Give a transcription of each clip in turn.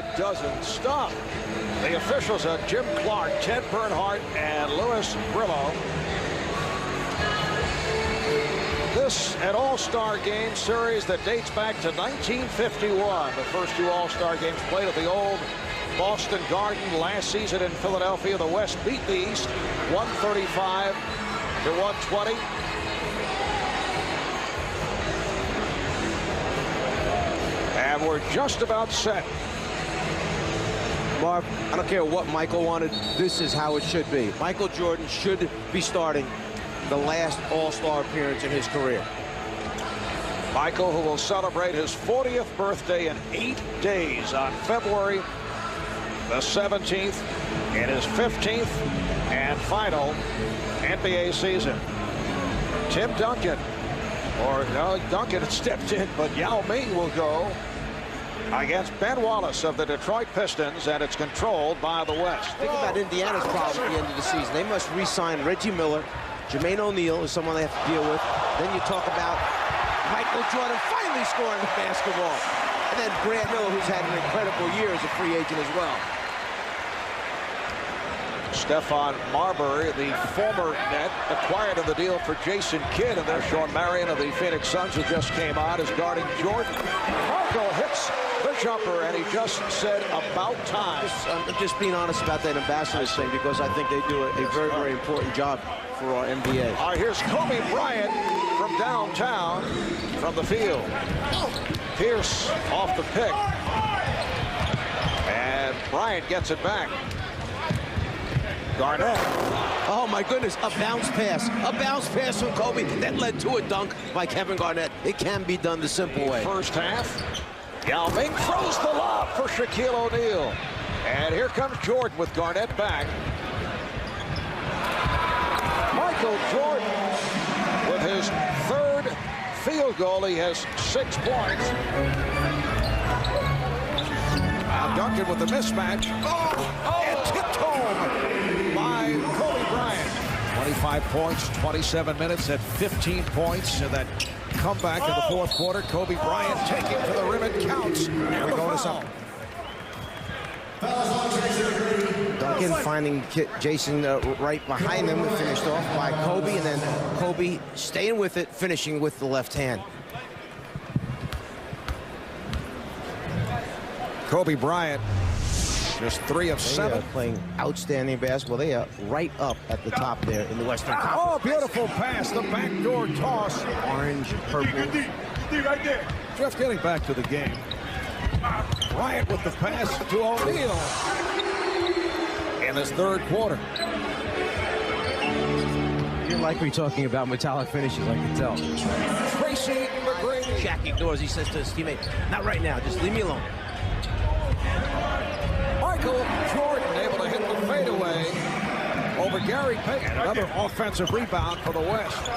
it doesn't stop. The officials are Jim Clark, Ted Bernhardt, and Louis Brillo. This an all-star game series that dates back to 1951. The first two all-star games played at the old Boston Garden last season in Philadelphia. The West beat the East 135 to 120. And we're just about set. Marv, I don't care what Michael wanted. This is how it should be. Michael Jordan should be starting the last all-star appearance in his career. Michael, who will celebrate his 40th birthday in 8 days on February the 17th in his 15th and final NBA season. Tim Duncan, or no, Duncan stepped in, but Yao Ming will go against Ben Wallace of the Detroit Pistons, and it's controlled by the West. Think about Indiana's problem at the end of the season. They must re-sign Reggie Miller. Jermaine O'Neal is someone they have to deal with. Then you talk about Michael Jordan finally scoring the basketball. And then Grant Miller, who's had an incredible year as a free agent as well. Stephon Marbury, the former net, acquired in the deal for Jason Kidd, and there's Sean Marion of the Phoenix Suns, who just came on, is guarding Jordan. Michael hits the jumper, and he just said about time. I'm just being honest about that ambassadors thing, because I think they do a very, very important job for our NBA. All right, here's Kobe Bryant from downtown, from the field. Pierce off the pick. And Bryant gets it back. Garnett. Oh, my goodness, a bounce pass. A bounce pass from Kobe that led to a dunk by Kevin Garnett. It can be done the simple way. First half, Yao Ming throws the lob for Shaquille O'Neal. And here comes Jordan with Garnett back. Michael Jordan with his third field goal. He has 6 points. Now Duncan with the mismatch. And tipped home by Kobe Bryant. 25 points, 27 minutes at 15 points. And that comeback in the fourth quarter. Kobe Bryant taking to the rim. It counts. And we go to something. Duncan finding Jason right behind him, finished off by Kobe, and then Kobe staying with it, finishing with the left hand. Kobe Bryant, just 3 of 7. Playing outstanding basketball. They are right up at the top there in the Western Conference. Oh, beautiful pass, the backdoor toss. Orange, purple. Right there. Just getting back to the game. Bryant with the pass to O'Neal in his third quarter. You're likely talking about metallic finishes, I can tell. Tracy McGrady. Shaq ignores. He says to his teammate, "Not right now. Just leave me alone." Michael Jordan able to hit the fadeaway over Gary Payton. Another offensive rebound for the West.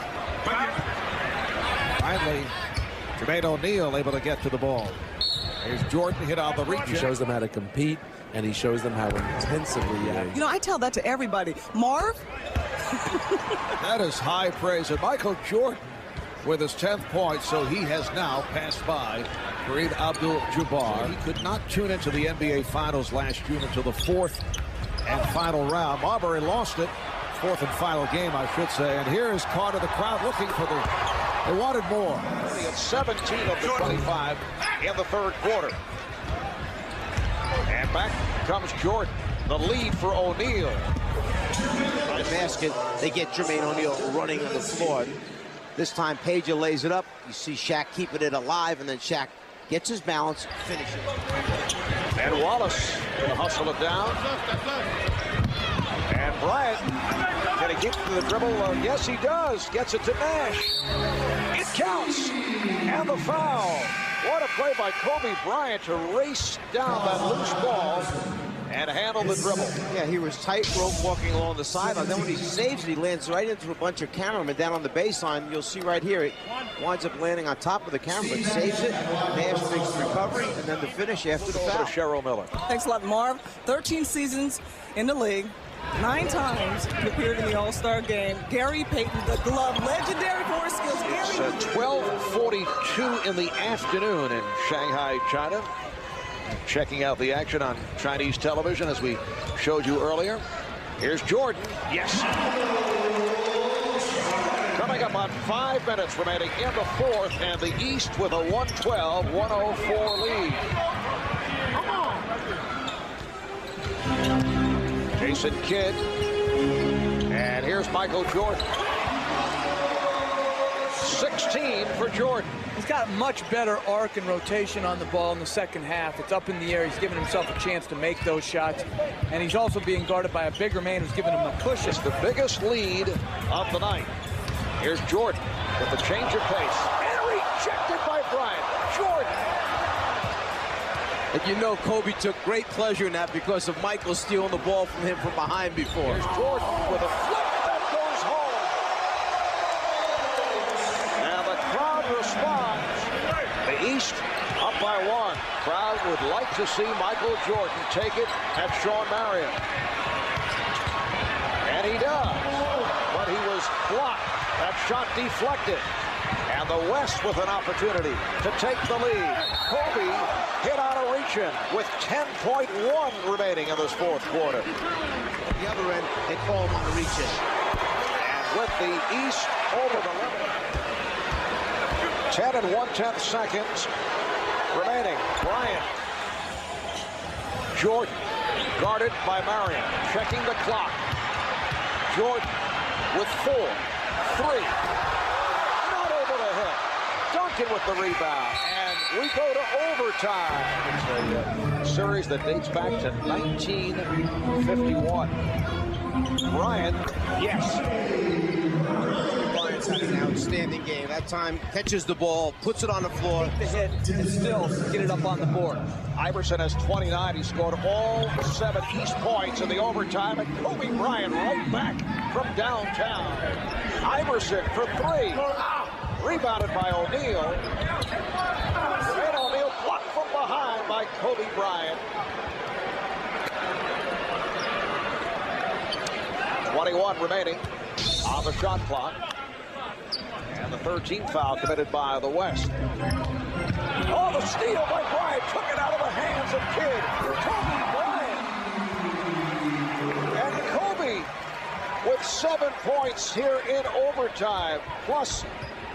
Finally, Jermaine O'Neal able to get to the ball. Here's Jordan hit on the reach. He shows them how to compete, and he shows them how intensively he is. You know, I tell that to everybody. Marv? That is high praise. And Michael Jordan with his 10th point, so he has now passed by Kareem Abdul-Jabbar. He could not tune into the NBA Finals last June until the 4th and final round. Marbury lost it. 4th and final game, I should say. And here is Carter, the crowd looking for the... They wanted more. 17 of the 25 in the third quarter. And back comes Jordan. The lead for O'Neal. The basket, they get Jermaine O'Neal running on the floor. This time, Peja lays it up. You see Shaq keeping it alive, and then Shaq gets his balance, finishes. And Wallace will hustle it down. And Bryant, can he keep to the dribble? Yes, he does. Gets it to Nash. It counts. And the foul. What a play by Kobe Bryant to race down that loose ball and handle the dribble. Yeah, he was tightrope walking along the sideline. Then when he saves it, he lands right into a bunch of cameramen down on the baseline. You'll see right here, it winds up landing on top of the camera, but saves it. Nash makes the recovery, and then the finish after the foul. Cheryl Miller. Thanks a lot, Marv. 13 seasons in the league. 9 times he appeared in the All-Star game. Gary Payton, the glove, legendary for his skills. It's 12:42 in the afternoon in Shanghai, China. checking out the action on Chinese television as we showed you earlier. Here's Jordan. Yes. Coming up on 5 minutes remaining in the fourth, and the East with a 112-104 lead. Jason Kidd. And here's Michael Jordan. 16 for Jordan. He's got much better arc and rotation on the ball in the second half. It's up in the air. He's giving himself a chance to make those shots. And he's also being guarded by a bigger man who's giving him a cushion. It's the biggest lead of the night. Here's Jordan with the change of pace. And rejected by Bryant. Jordan. And you know Kobe took great pleasure in that because of Michael stealing the ball from him from behind before. Here's Jordan with a flip that goes home. And the crowd responds. The East up by 1. Crowd would like to see Michael Jordan take it at Shawn Marion. And he does. But he was blocked. That shot deflected. And the West with an opportunity to take the lead. Kobe hit on a reach-in with 10.1 remaining in this fourth quarter. At the other end, they call him on the reach-in. And with the East over the limit. 10 and 1/10 seconds remaining. Bryant. Jordan guarded by Marion. Checking the clock. Jordan with 4, 3. Not over the head. Duncan with the rebound. And we go to overtime. It's a series that dates back to 1951. Bryant, yes. Bryant's had an outstanding game. That time, catches the ball, puts it on the floor. The hit and still get it up on the board. Iverson has 29. He scored all 7 East points in the overtime. And Kobe Bryant right back from downtown. Iverson for 3. Rebounded by O'Neal. And O'Neal blocked from behind by Kobe Bryant. 21 remaining on the shot clock. And the 13th foul committed by the West. Oh, the steal by Bryant. Took it out of the hands of Kidd. Kobe Bryant. And Kobe with 7 points here in overtime. Plus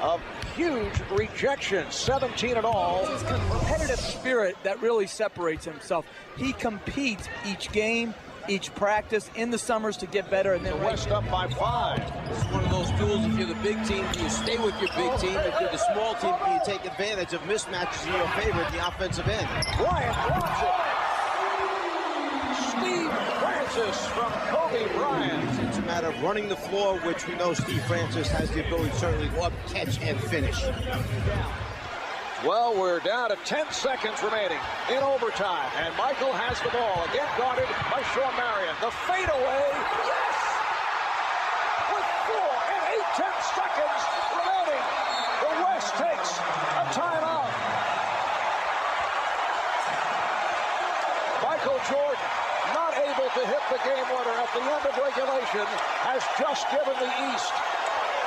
a huge rejection. 17 in all. It's his competitive spirit that really separates himself. He competes each game, each practice in the summers to get better. And then the West up by 5. It's one of those duels. If you're the big team, do you stay with your big team? If you're the small team, do you take advantage of mismatches in your favor at the offensive end? Bryant wants it. Steve Francis from Kobe Bryant. It's a matter of running the floor, which we know Steve Francis has the ability to certainly go up, catch, and finish. Well, we're down to 10 seconds remaining in overtime. And Michael has the ball. Again guarded by Shawn Marion. The fadeaway. Yes! With 4 and 8/10 seconds remaining. The West takes a timeout. Michael Jordan, not able to hit the game winner at the end of regulation, has just given the East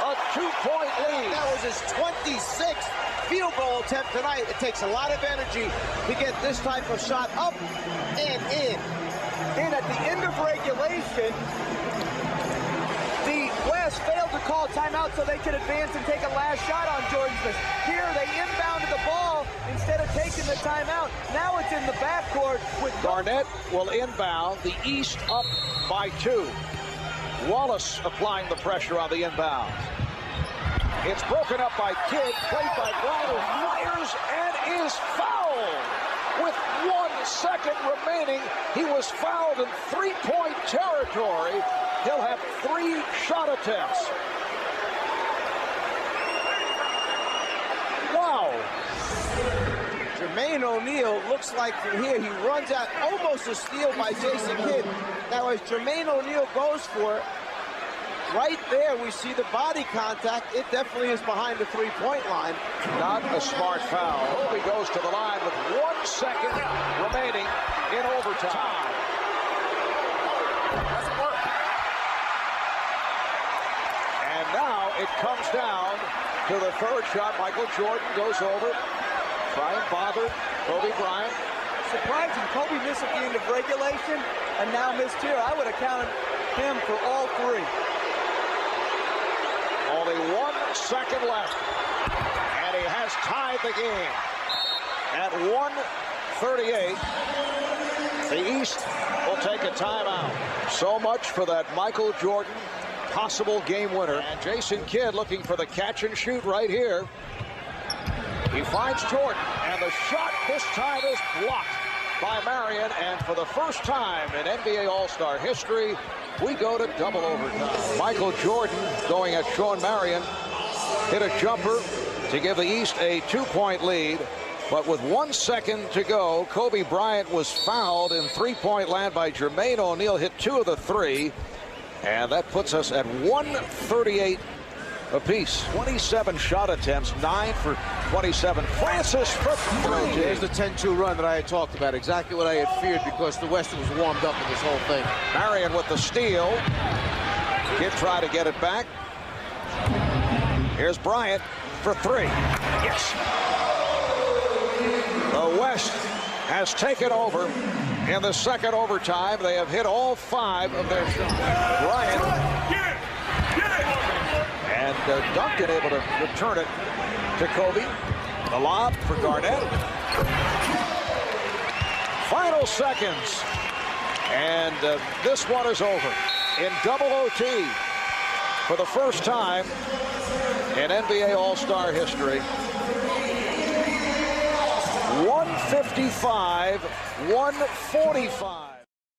a 2-point lead. That was his 26th field goal attempt tonight. It takes a lot of energy to get this type of shot up and in. And at the end of regulation, the West failed to call timeout so they could advance and take a last shot on Jordan Smith. Here they inbounded the ball instead of taking the timeout. Now it's in the backcourt with Garnett will inbound. The East up by 2. Wallace applying the pressure on the inbound. It's broken up by Kidd, played by Bryant, who fires and is fouled. With 1 second remaining, he was fouled in 3-point territory. He'll have 3 shot attempts. Wow. Jermaine O'Neal looks like from here he runs out, almost a steal by Jason Kidd. Now as Jermaine O'Neal goes for it, right there we see the body contact. It definitely is behind the 3-point line. Not a smart foul. Kobe goes to the line with 1 second remaining in overtime. And now it comes down to the third shot. Michael Jordan goes over. Bryant bothered. Kobe Bryant surprising. Kobe missed at the end of regulation and now missed here. I would have counted him for all three. Only 1 second left. And he has tied the game at 1:38. The East will take a timeout. So much for that Michael Jordan possible game winner. And Jason Kidd looking for the catch and shoot right here. He finds Jordan, and the shot this time is blocked by Marion. And for the first time in NBA All-Star history, we go to double overtime. Michael Jordan going at Sean Marion, hit a jumper to give the East a 2-point lead. But with 1 second to go, Kobe Bryant was fouled in three-point land by Jermaine O'Neal, hit 2 of the 3. And that puts us at 138 apiece. 27 shot attempts, 9 for 27. Francis for 3. There's the 10-2 run that I had talked about. Exactly what I had feared, because the West was warmed up in this whole thing. Marion with the steal. Kidd try to get it back. Here's Bryant for 3. Yes. The West has taken over in the second overtime. They have hit all 5 of their shots. Bryant and Duncan able to return it to Kobe. The lob for Garnett. Final seconds. And this one is over in double OT for the first time in NBA All-Star history. 155-145.